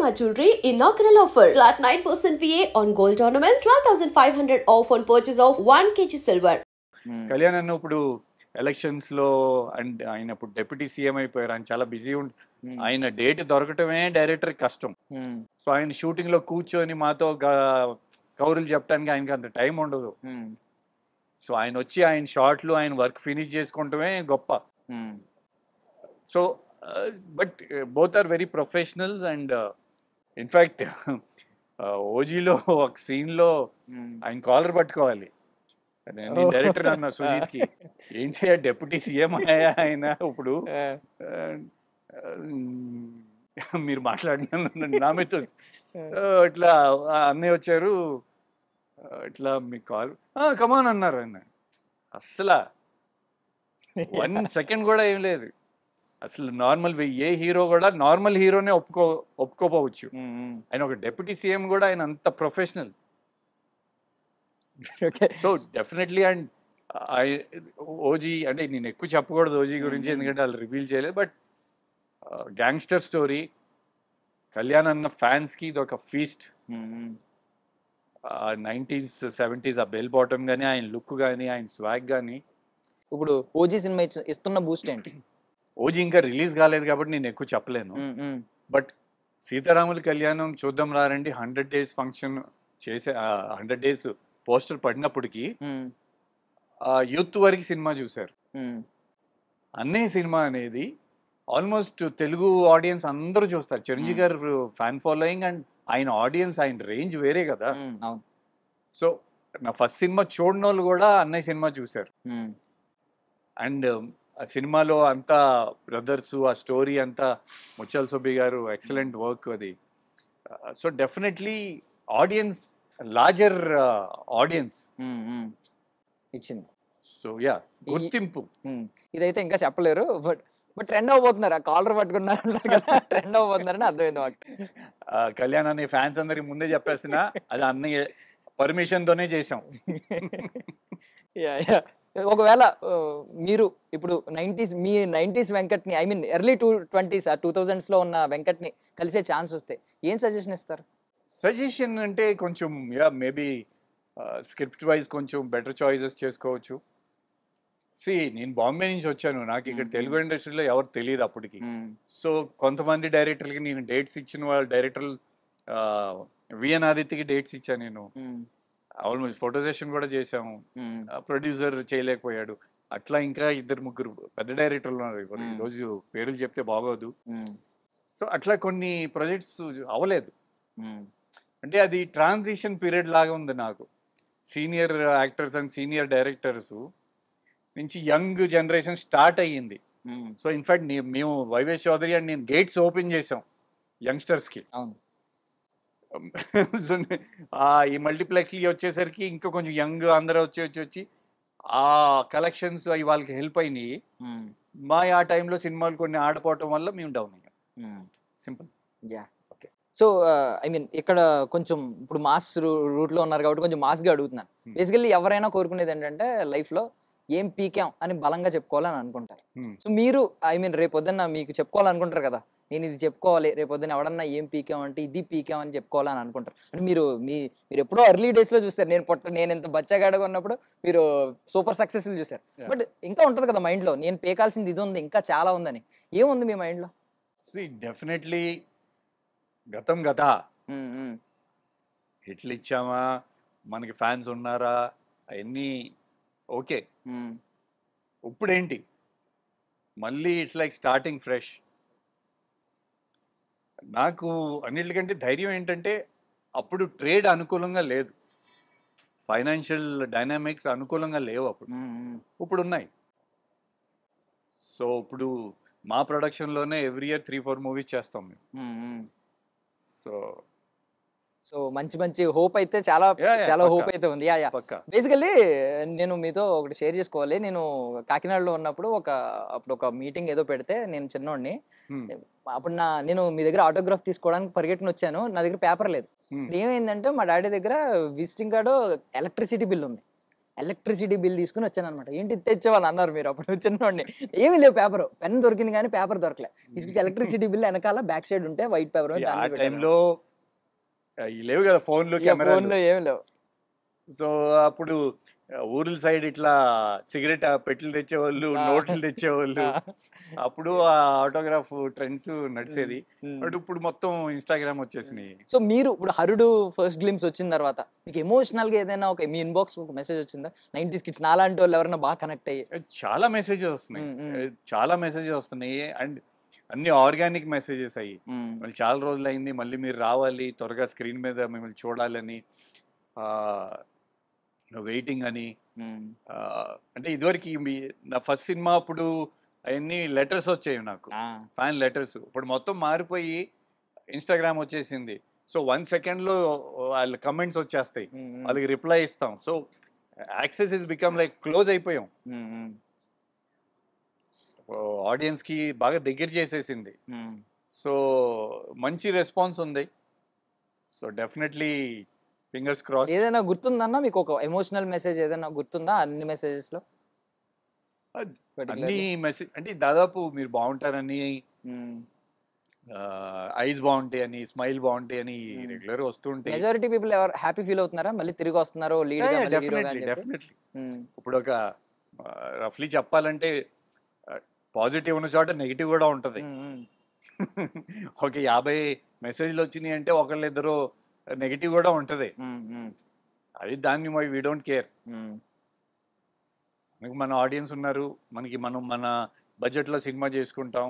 Shalimar Jewelry inaugural offer. Flat 9% VA on gold ornaments, 12,500 off on purchase of 1 kg silver. Kalyan అన్న ఇప్పుడు elections లో and ఆయన ఇప్పుడు deputy CM అయిపోయారు. ఆయన చాలా బిజీ ఆయన డేట్ దొరకటమే డైరెక్టర్ కష్టం. సో ఆయన షూటింగ్ లో కూర్చొని మాతో కౌరులు చెప్పడానికి ఆయనకి అంత టైం ఉండదు. సో ఆయన వచ్చి ఆయన షార్ట్లు ఆయన వర్క్ ఫినిష్ చేసుకుంటమే గొప్ప. So but both are very professionals and in fact ఓజీలో ఒక సీన్ లో ఆయన కాలర్ పట్టుకోవాలి. నేను డైరెక్టర్ అన్న సుజీత్ కి, ఏంటి డెప్యూటీ సీఎం అయ్యా ఆయన ఇప్పుడు మీరు మాట్లాడిన నా మీద ఇట్లా అన్నయ్య వచ్చారు, ఇట్లా మీకు కాల్ కమాన్ అన్నారు. ఆయన అస్సలు 1 సెకండ్ కూడా ఏం లేదు. అసలు నార్మల్ ఏ హీరో కూడా నార్మల్ హీరోనే ఒప్పుకోపోవచ్చు. ఆయన ఒక డిప్యూటీ సీఎం కూడా ఆయన అంత professional. So definitely. And OG అంటే నేను ఎక్కువ చెప్పకూడదు ఓజీ గురించి, ఎందుకంటే వాళ్ళు రివీల్ చేయలేదు. బట్ గ్యాంగ్స్టర్ స్టోరీ, కళ్యాణ్ అన్న ఫ్యాన్స్ కి ఇది ఒక ఫీస్ట్. 90s 70s ఆ బెల్ బాటమ్ కానీ, ఆయన లుక్ కానీ, ఆయన స్వాగ్ కానీ. ఇప్పుడు ఓజీ సినిమా ఇస్తున్న బూస్ట్ ఏంటి? ఓజీ ఇంకా రిలీజ్ కాలేదు కాబట్టి నేను ఎక్కువ చెప్పలేను. బట్ సీతారాముల కళ్యాణం చూద్దాం రారండి 100 days ఫంక్షన్ చేసే 100 days పోస్టర్ పడినప్పటికీ యూత్ వరకు సినిమా చూశారు. అన్నయ్య సినిమా అనేది ఆల్మోస్ట్ తెలుగు ఆడియన్స్ అందరూ చూస్తారు. చిరంజీవి గారు ఫ్యాన్ ఫాలోయింగ్ అండ్ ఆయన ఆడియన్స్, ఆయన రేంజ్ వేరే కదా. సో నా ఫస్ట్ సినిమా చూడని వాళ్ళు కూడా అన్నయ్య సినిమా చూశారు. అండ్ ఆ సినిమాలో అంతా బ్రదర్స్, ఆ స్టోరీ అంతా ముత్యాల సుబ్బి గారు ఎక్సలెంట్ వర్క్ అది. So definitely audience, larger audience ఇచ్చింది. సో యా, గుర్తింపు. ఇదైతే ఇంకా చెప్పలేరు. బట్ ట్రెండ్ అవబోతున్నారు. ఆ కాలర్ పట్టుకున్నారు కదా, ట్రెండ్ అవబోతున్నారని అర్థమైంది మాకు. కళ్యాణ్ అనే ఫ్యాన్స్ అందరికి ముందే చెప్పేసిన అది అన్నయ్య పర్మిషన్ తోనే చేసాం. ఒకవేళ మీరు ఇప్పుడు 90s వెంకట్ని, I mean early 20s 2000s లో ఉన్న వెంకట్ని కలిసే ఛాన్స్ వస్తే ఏం సజెషన్ ఇస్తారు? సజెషన్ అంటే కొంచెం యా మేబీ స్క్రిప్ట్ వైజ్ కొంచెం బెటర్ చాయిసెస్ చేసుకోవచ్చు. నేను బాంబే నుంచి వచ్చాను, నాకు ఇక్కడ తెలుగు ఇండస్ట్రీలో ఎవరు తెలియదు అప్పటికి. సో కొంతమంది డైరెక్టర్లకి నేను డేట్స్ ఇచ్చిన వాళ్ళ డైరెక్టర్లు, విఎన్ ఆదిత్యకి డేట్స్ ఇచ్చాను నేను. ఆల్మోస్ట్ ఫోటో సెషన్ కూడా చేసాము. ప్రొడ్యూసర్ చేయలేకపోయాడు. అట్లా ఇంకా 2-3 పెద్ద డైరెక్టర్లు ఉన్నారు. ఈరోజు పేర్లు చెప్తే బాగోదు. సో అట్లా కొన్ని ప్రాజెక్ట్స్ అవ్వలేదు. అంటే అది ట్రాన్సిషన్ పీరియడ్ లాగా ఉంది నాకు. Senior actors and senior directors నుంచి యంగ్ జనరేషన్ స్టార్ట్ అయ్యింది. సో ఇన్ఫాక్ట్ మేము వైవేష్ చౌదరి అండ్ నేను గేట్స్ ఓపెన్ చేసాం యంగ్స్టర్స్కి. ఈ మల్టీప్లెక్స్ వచ్చేసరికి ఇంకా కొంచెం యంగ్ అందరూ వచ్చి ఆ కలెక్షన్స్ అవి వాళ్ళకి హెల్ప్ అయినాయి. ఆ టైంలో సినిమాలు కొన్ని ఆడపోవటం వల్ల మేము డౌన్ అయ్యాం. సింపుల్. సో ఐ మీన్ ఇక్కడ కొంచెం ఇప్పుడు మాస్ రూట్లో ఉన్నారు కాబట్టి కొంచెం మాస్గా అడుగుతున్నాను. బేసికల్లీ ఎవరైనా కోరుకునేది ఏంటంటే లైఫ్లో ఏం పీకాం అని బలంగా చెప్పుకోవాలని అనుకుంటారు. సో మీరు ఐ మీన్ రేపొద్దున్న మీకు చెప్పుకోవాలనుకుంటారు కదా, నేను ఇది చెప్పుకోవాలి, రేపొద్దున ఎవడన్నా ఏం పీకాం అంటే ఇది పీకాం అని చెప్పుకోవాలని అనుకుంటారు. అంటే మీరు ఎప్పుడో ఎర్లీ డేస్లో చూస్తారు. నేను ఇంత బచ్చగాడగా ఉన్నప్పుడు మీరు సూపర్ సక్సెస్ఫుల్ చూసారు. బట్ ఇంకా ఉంటుంది కదా మైండ్లో, నేను పీకాల్సింది ఇది ఉంది, ఇంకా చాలా ఉందని. ఏముంది మీ మైండ్లో? డెఫినెట్లీ గతం గత. హిట్లు ఇచ్చామా, మనకి ఫ్యాన్స్ ఉన్నారా, అవన్నీ ఓకే. ఇప్పుడేంటి మళ్ళీ ఇట్స్ లైక్ స్టార్టింగ్ ఫ్రెష్. నాకు అన్నిటికంటే ధైర్యం ఏంటంటే అప్పుడు ట్రేడ్ అనుకూలంగా లేదు, ఫైనాన్షియల్ డైనామిక్స్ అనుకూలంగా లేవు అప్పుడు. ఇప్పుడు ఉన్నాయి. సో ఇప్పుడు మా ప్రొడక్షన్లోనే ఎవ్రీ ఇయర్ 3-4 మూవీస్ చేస్తాం మేము. సో మంచి హోప్ అయితే చాలా హోప్ అయితే ఉంది. బేసికల్లీ నేను మీతో ఒకటి షేర్ చేసుకోవాలి. నేను కాకినాడలో ఉన్నప్పుడు అప్పుడు ఒక మీటింగ్ ఏదో పెడితే, నేను చిన్నోడిని, అప్పుడు నేను మీ దగ్గర ఆటోగ్రాఫ్ తీసుకోవడానికి పరిగెట్టుని వచ్చాను. నా దగ్గర పేపర్ లేదు. ఏమైందంటే మా డాడీ దగ్గర విజిటింగ్ కార్డు, ఎలక్ట్రిసిటీ బిల్ ఉంది. ఎలక్ట్రిసిటీ బిల్ తీసుకుని వచ్చాను అనమాట. ఏంటి తెచ్చేవాళ్ళు అన్నారు మీరు అప్పుడు చిన్నవాడిని. ఏమీ లేవు, పేపర్ పెన్ దొరికింది కానీ పేపర్ దొరకలే. తీసుకొచ్చి ఎలక్ట్రిసిటీ బిల్ వెనకాల బ్యాక్ సైడ్ ఉంటే వైట్ పేపర్ ఆ టైంలో లేవు కదా ఫోన్లు, ఫోన్లో కెమెరాలు. ఏమి లేవు. సో అప్పుడు ఊర్ల సైడ్ ఇట్లా సిగరెట్ పెట్లు తెచ్చేవాళ్ళు, నోట్లు తెచ్చేవాళ్ళు. అప్పుడు ఆ ఆటోగ్రాఫ్ ట్రెండ్స్ నడిచేది. బట్ ఇప్పుడు మొత్తం ఇన్స్టాగ్రామ్ వచ్చేసినాయి. సో మీరు ఇప్పుడు హరుడు ఫస్ట్ గ్లిమ్స్ వచ్చిన తర్వాత మీకు ఎమోషనల్ గా ఏదైనా ఒక మీ ఇన్బాక్స్ ఒక మెసేజ్ వచ్చిందా? 90s కిడ్స్ నాలాంటి వాళ్ళు ఎవరైనా బాగా కనెక్ట్ అయ్యి? చాలా మెసేజెస్ వస్తున్నాయి, చాలా మెసేజెస్ వస్తున్నాయి. అండ్ అన్ని ఆర్గానిక్ మెసేజెస్ అయ్యి మళ్ళీ చాలా రోజులు అయింది, మళ్ళీ మీరు రావాలి, త్వరగా స్క్రీన్ మీద మిమ్మల్ని చూడాలని, వెయిటింగ్ అని. అంటే ఇదివరకు నా ఫస్ట్ సినిమా అప్పుడు అవన్నీ లెటర్స్ వచ్చాయి నాకు, ఫ్యాన్ లెటర్స్. ఇప్పుడు మొత్తం మారిపోయి ఇన్స్టాగ్రామ్ వచ్చేసింది. సో 1 సెకండ్లో వాళ్ళ కమెంట్స్ వచ్చేస్తాయి, వాళ్ళకి రిప్లై ఇస్తాం. So access is become like close అయిపోయాం, ఆడియన్స్కి బాగా దగ్గర చేసేసింది. సో మంచి రెస్పాన్స్ ఉంది. So definitely fingers cross. ఏదైనా గుర్తుందన్నా మీకు ఒక ఎమోషనల్ మెసేజ్ ఏదైనా గుర్తుందా అన్ని మెసేజెస్ లో? అన్ని మెసేజ్ అంటే దాదాపు మీరు బాగుంటారని, ఐస్ బాగుంటాయి అని, స్మైల్ బాగుంటాయి అని రెగ్యులర్ వస్తుంటాయి. మెజారిటీ పీపుల్ ఎవరు హ్యాపీ ఫీల్ అవుతున్నారా మళ్ళీ తిరిగి వస్తున్నారు లీడ్ గా? డెఫినెట్లీ. ఇప్పుడు ఒక రఫ్లీ చెప్పాలంటే పాజిటివ్ ఉన్న చోట నెగిటివ్ కూడా ఉంటది. ఒక 50 మెసేజ్లు వచ్చినాయి అంటే ఒకళ్ళిద్దరు నెగిటివ్ కూడా ఉంటది. అది దాన్ని వీ డోంట్ కేర్. మనకి మన ఆడియన్స్ ఉన్నారు, మనం మన బడ్జెట్లో సినిమా చేసుకుంటాం.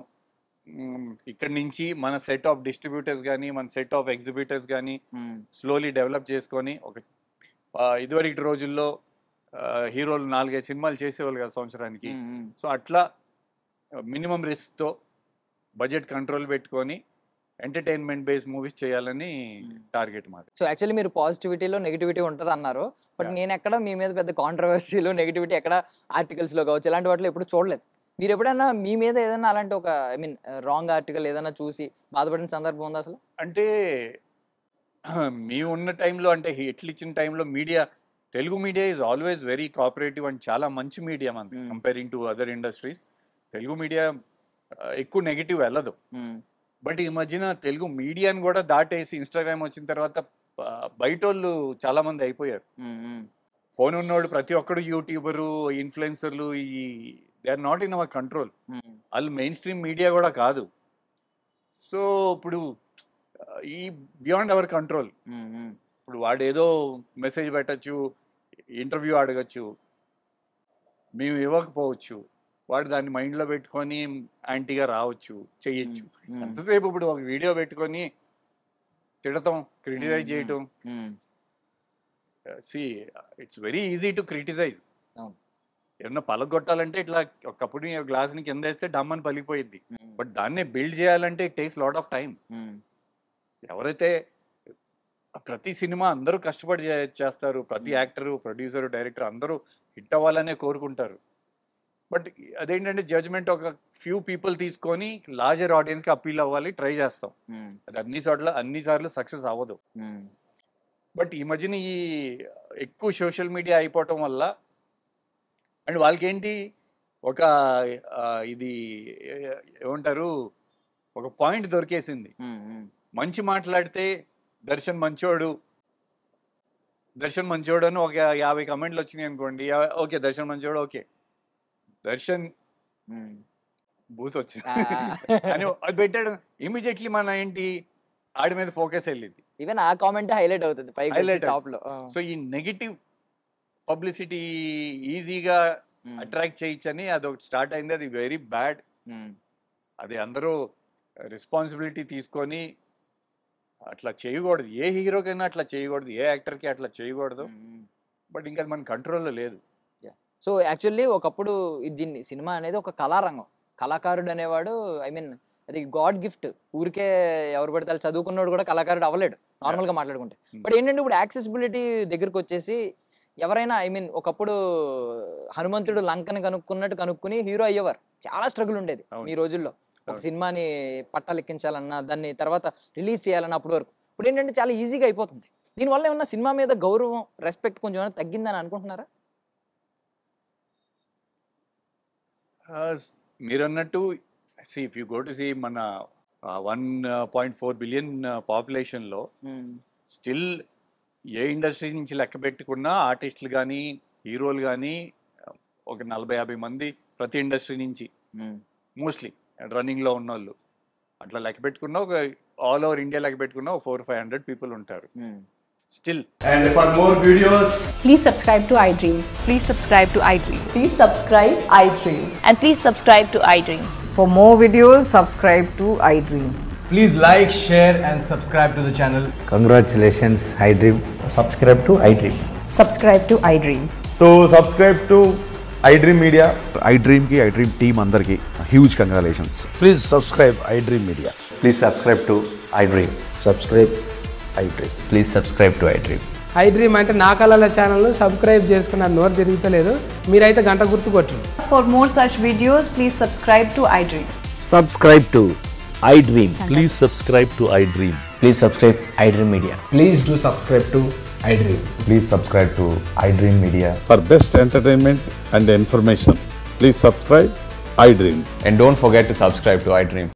ఇక్కడి నుంచి మన సెట్ ఆఫ్ డిస్ట్రిబ్యూటర్స్ కానీ, మన సెట్ ఆఫ్ ఎగ్జిబిటర్స్ కానీ స్లోలీ డెవలప్ చేసుకొని, ఒక ఇదివరకు రోజుల్లో హీరోలు 4-5 సినిమాలు చేసేవాళ్ళు కదా సంవత్సరానికి. సో అట్లా మినిమం రిస్క్తో బడ్జెట్ కంట్రోల్ పెట్టుకొని ఎంటర్టైన్మెంట్ బేస్డ్ మూవీస్ చేయాలని టార్గెట్ మాది. సో యాక్చువల్లీ మీరు పాజిటివిటీలో నెగిటివిటీ ఉంటుంది అన్నారు. బట్ నేను ఎక్కడ మీ మీద పెద్ద కాంట్రవర్సీలు నెగిటివిటీ ఎక్కడ ఆర్టికల్స్లో కావచ్చు ఇలాంటి వాటిలో ఎప్పుడు చూడలేదు. మీరు ఎప్పుడైనా మీ మీద ఏదైనా అలాంటి ఒక రాంగ్ ఆర్టికల్ ఏదైనా చూసి బాధపడిన సందర్భం ఉందా అసలు? అంటే మేము ఉన్న టైంలో, అంటే హిట్లు ఇచ్చిన టైంలో Telugu media is always very cooperative and చాలా మంచి మీడియా మనకి comparing to other industries. Telugu media ఎక్కువ నెగిటివ్ వెళ్ళదు. బట్ ఈ మధ్యన తెలుగు మీడియాని కూడా దాటేసి ఇన్స్టాగ్రామ్ వచ్చిన తర్వాత బయట వాళ్ళు చాలా మంది అయిపోయారు. ఫోన్ ఉన్నోడు ప్రతి ఒక్కడు యూట్యూబరు, ఇన్ఫ్లుయెన్సర్లు, they are not in our control. వాళ్ళు మెయిన్ స్ట్రీమ్ మీడియా కూడా కాదు. సో ఇప్పుడు ఈ బియాండ్ అవర్ కంట్రోల్. ఇప్పుడు వాడు ఏదో మెసేజ్ పెట్టచ్చు, ఇంటర్వ్యూ అడగచ్చు, మేము ఇవ్వకపోవచ్చు, వాడు దాన్ని మైండ్లో పెట్టుకొని యాంటీగా రావచ్చు, చెయ్యొచ్చు. ఎంతసేపు ఇప్పుడు ఒక వీడియో పెట్టుకొని తిడతాం, క్రిటిసైజ్ చేయటం. See it's very easy to criticise. ఏమన్నా పలగొట్టాలంటే ఇట్లా ఒకప్పుడు గ్లాస్ని కింద వేస్తే డమ్మని పలిగిపోయింది. బట్ దాన్నే బిల్డ్ చేయాలంటే it takes lot of time. ఎవరైతే ప్రతి సినిమా అందరూ కష్టపడి చేస్తారు, ప్రతి యాక్టరు, ప్రొడ్యూసరు, డైరెక్టర్ అందరూ హిట్ అవ్వాలనే కోరుకుంటారు. బట్ అదేంటంటే జడ్జ్మెంట్ ఒక ఫ్యూ పీపుల్ తీసుకొని లార్జర్ ఆడియన్స్కి అప్పీల్ అవ్వాలి ట్రై చేస్తాం. అది అన్నిసార్లు సక్సెస్ అవ్వదు. బట్ ఈ మధ్యన ఈ ఎక్కువ సోషల్ మీడియా అయిపోవటం వల్ల, అండ్ వాళ్ళకి ఏంటి ఒక ఇది ఏమంటారు, ఒక పాయింట్ దొరికేసింది. మంచి మాట్లాడితే దర్శన్ మంచోడు అని ఒక 50 కమెంట్లు వచ్చినాయి అనుకోండి, ఓకే దర్శన్ మంచోడు, ఓకే దర్శన్ బూత్ వచ్చింది అని అది పెట్టాడు. ఇమీడియట్లీ మన ఏంటి ఆడి మీద ఫోకస్ వెళ్ళింది. ఈవెన్ ఆ కామెంట్ హైలైట్ అవుతుంది టాప్ లో. సో ఈ నెగిటివ్ పబ్లిసిటీ ఈజీగా అట్రాక్ట్ చేయొచ్చని అది ఒకటి స్టార్ట్ అయింది. అది వెరీ బ్యాడ్. అది అందరూ రెస్పాన్సిబిలిటీ తీసుకొని అట్లా చేయకూడదు. ఏ హీరోకైనా అట్లా చేయకూడదు, ఏ యాక్టర్కి అట్లా చేయకూడదు. బట్ ఇంకా మన కంట్రోల్లో లేదు. సో యాక్చువల్లీ ఒకప్పుడు దీన్ని సినిమా అనేది ఒక కళారంగం. కళాకారుడు అనేవాడు అది గాడ్ గిఫ్ట్. ఊరికే ఎవరు పడితే చదువుకున్నాడు కూడా కళాకారుడు అవ్వలేడు నార్మల్గా మాట్లాడుకుంటే. బట్ ఏంటంటే ఇప్పుడు యాక్సెసిబిలిటీ దగ్గరకు వచ్చేసి ఎవరైనా ఒకప్పుడు హనుమంతుడు లంకని కనుక్కుని హీరో అయ్యేవారు. చాలా స్ట్రగుల్ ఉండేది ఈ రోజుల్లో. ఒక సినిమాని పట్టాలెక్కించాలన్నా, దాన్ని తర్వాత రిలీజ్ చేయాలన్నా అప్పటి వరకు. ఇప్పుడు ఏంటంటే చాలా ఈజీగా అయిపోతుంది. దీనివల్ల ఏమన్నా సినిమా మీద గౌరవం, రెస్పెక్ట్ కొంచెం తగ్గిందని అనుకుంటున్నారా? మీరన్నట్టు if you go to see మన 1.4 బిలియన్ పాపులేషన్లో స్టిల్ ఏ ఇండస్ట్రీ నుంచి లెక్క పెట్టుకున్నా ఆర్టిస్టులు కానీ హీరోలు కానీ ఒక 40-50 మంది ప్రతి ఇండస్ట్రీ నుంచి మోస్ట్లీ రన్నింగ్లో ఉన్న వాళ్ళు అట్లా లెక్క పెట్టుకున్నా ఒక ఆల్ ఓవర్ ఇండియా లెక్క పెట్టుకున్నా ఒక 400-500 పీపుల్ ఉంటారు still. And for more videos, please subscribe to iDream. Please subscribe to iDream. Please subscribe iDream. And please subscribe to iDream. For more videos, subscribe to iDream. please like, share and subscribe to the channel. Congratulations, iDream. Subscribe to iDream. Subscribe to iDream. So subscribe to iDream Media. iDream ki iDream team andarki huge congratulations. Please subscribe iDream Media. Please subscribe to iDream. Subscribe iDream. Please subscribe to iDream. iDream అంటే నా కళల channel subscribe చేసుకున్న నోరు తిరుగుతలేదు మీరైతే గంట గుర్తు కొట్టండి. For more such videos, please subscribe to iDream. Subscribe to iDream. Please subscribe to iDream. Please subscribe iDream Media. Please do subscribe to iDream. Please subscribe to iDream Media. For best entertainment and information, please subscribe iDream. And don't forget to subscribe to iDream.